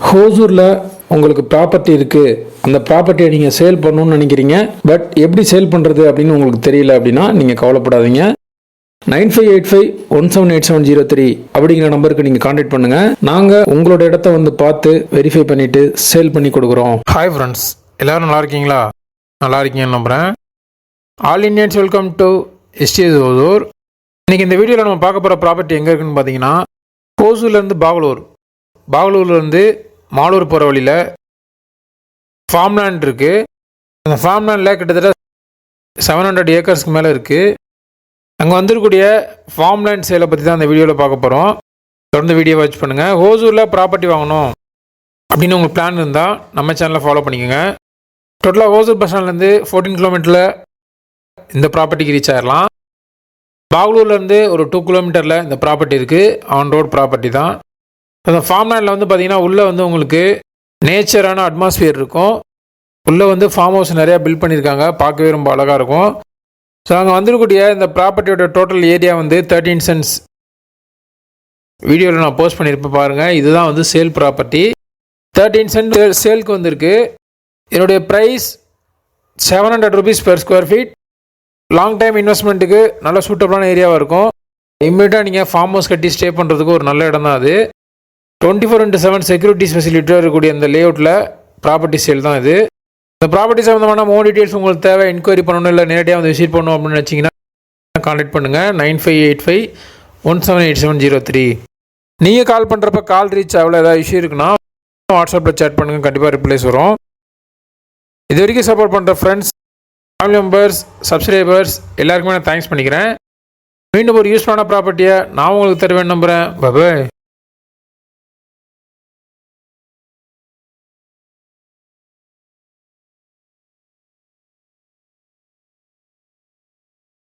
ஹோசூரில் உங்களுக்கு ப்ராப்பர்ட்டி இருக்குது, அந்த ப்ராப்பர்ட்டியை நீங்கள் சேல் பண்ணணும்னு நினைக்கிறீங்க, பட் எப்படி சேல் பண்ணுறது அப்படின்னு உங்களுக்கு தெரியல அப்படின்னா நீங்கள் கவலைப்படாதீங்க. 9585178703 அப்படிங்கிற நம்பருக்கு நீங்கள் கான்டாக்ட் பண்ணுங்கள். நாங்கள் உங்களோட இடத்த வந்து பார்த்து வெரிஃபை பண்ணிவிட்டு சேல் பண்ணி கொடுக்குறோம். ஹாய் ஃப்ரெண்ட்ஸ், எல்லோரும் நல்லா இருக்கீங்களா? நல்லா இருக்கீங்கன்னு நம்புகிறேன். All Indians welcome to SDS Hosur. இன்றைக்கி இந்த வீடியோவில் நம்ம பார்க்க போகிற ப்ராப்பர்ட்டி எங்கே இருக்குதுன்னு பார்த்தீங்கன்னா, ஹோசூர்லேருந்து பாகலூர்லேருந்து மாலூர் போகிற வழியில் ஃபார்ம்லேண்ட் இருக்குது. அந்த ஃபார்ம்லேண்டில் கிட்டத்தட்ட 700 ஏக்கர்ஸ்க்கு மேலே இருக்குது. அங்கே வந்துருக்கூடிய ஃபார்ம்லேண்ட் சேலை பற்றி தான் அந்த வீடியோவில் பார்க்க போகிறோம். தொடர்ந்து வீடியோ வாட்ச் பண்ணுங்கள். ஹோசூரில் ப்ராப்பர்ட்டி வாங்கணும் அப்படின்னு உங்களுக்கு பிளான் இருந்தால் நம்ம சேனலை ஃபாலோ பண்ணிக்கோங்க. டோட்டலாக ஹோசூர் பஸ் ஸ்டாண்ட்லேருந்து 14 கிலோமீட்டரில் இந்த ப்ராப்பர்ட்டிக்கு ரீச் ஆகிடலாம். பாகலூர்லேருந்து ஒரு 2 கிலோமீட்டரில் இந்த ப்ராப்பர்ட்டி இருக்குது. ஆன் ரோட் ப்ராப்பர்ட்டி தான். அந்த ஃபார்ம்லேண்டில் வந்து பார்த்திங்கன்னா உள்ளே வந்து உங்களுக்கு நேச்சரான அட்மாஸ்பியர் இருக்கும். உள்ளே வந்து ஃபார்ம் ஹவுஸ் நிறையா பில்ட் பண்ணியிருக்காங்க, பார்க்கவே ரொம்ப அழகாக இருக்கும். ஸோ அங்கே வந்துருக்கூடிய இந்த ப்ராப்பர்ட்டியோட டோட்டல் ஏரியா வந்து 13 சென்ட்ஸ். வீடியோவில் நான் போஸ்ட் பண்ணியிருப்பேன் பாருங்கள். இதுதான் வந்து சேல் ப்ராப்பர்ட்டி. 13 சென்ட் சேலுக்கு வந்திருக்கு. என்னுடைய price 700 rupees per square feet. Long time இன்வெஸ்ட்மெண்ட்டுக்கு நல்ல சூட்டபுளான ஏரியாவாக இருக்கும். இம்மீடியட்டாக நீங்கள் ஃபார்ம் ஹவுஸ் கட்டி ஸ்டே பண்ணுறதுக்கு ஒரு நல்ல இடம் தான் அது. 24/7 செக்யூரிட்டிஸ் ஃபெசிலிட்டியாக இருக்கக்கூடிய இந்த லேஅவுட்டில் ப்ராப்பர்ட்டி சேல் தான் இது. இந்த ப்ராப்பர்ட்டி சம்மந்தமான மோர் டீட்டெயில்ஸ் உங்களுக்கு தேவை, என்கொயரி பண்ணணும், இல்லை நேரடியாக வந்து விசிட் பண்ணணும் அப்படின்னு நினச்சிங்கன்னா கான்டாக்ட் பண்ணுங்கள். 9585178703. நீங்கள் கால் பண்ணுறப்ப கால் ரீச் ஆகல, ஏதாவது இஷ்யூ இருக்குன்னா வாட்ஸ்அப்பில் சேட் பண்ணுங்கள், கண்டிப்பாக ரிப்ளைஸ் வரும். இது வரைக்கும் சப்போர்ட் பண்ணுற ஃப்ரெண்ட்ஸ், ஃபேமிலி மெம்பர்ஸ், சப்ஸ்கிரைபர்ஸ் எல்லாருக்குமே நான் தேங்க்ஸ் பண்ணிக்கிறேன். மீண்டும் ஒரு யூஸ்ஃபுல்லான ப்ராப்பர்ட்டியை நான் உங்களுக்கு தருவேன் நம்புகிறேன். பாய்.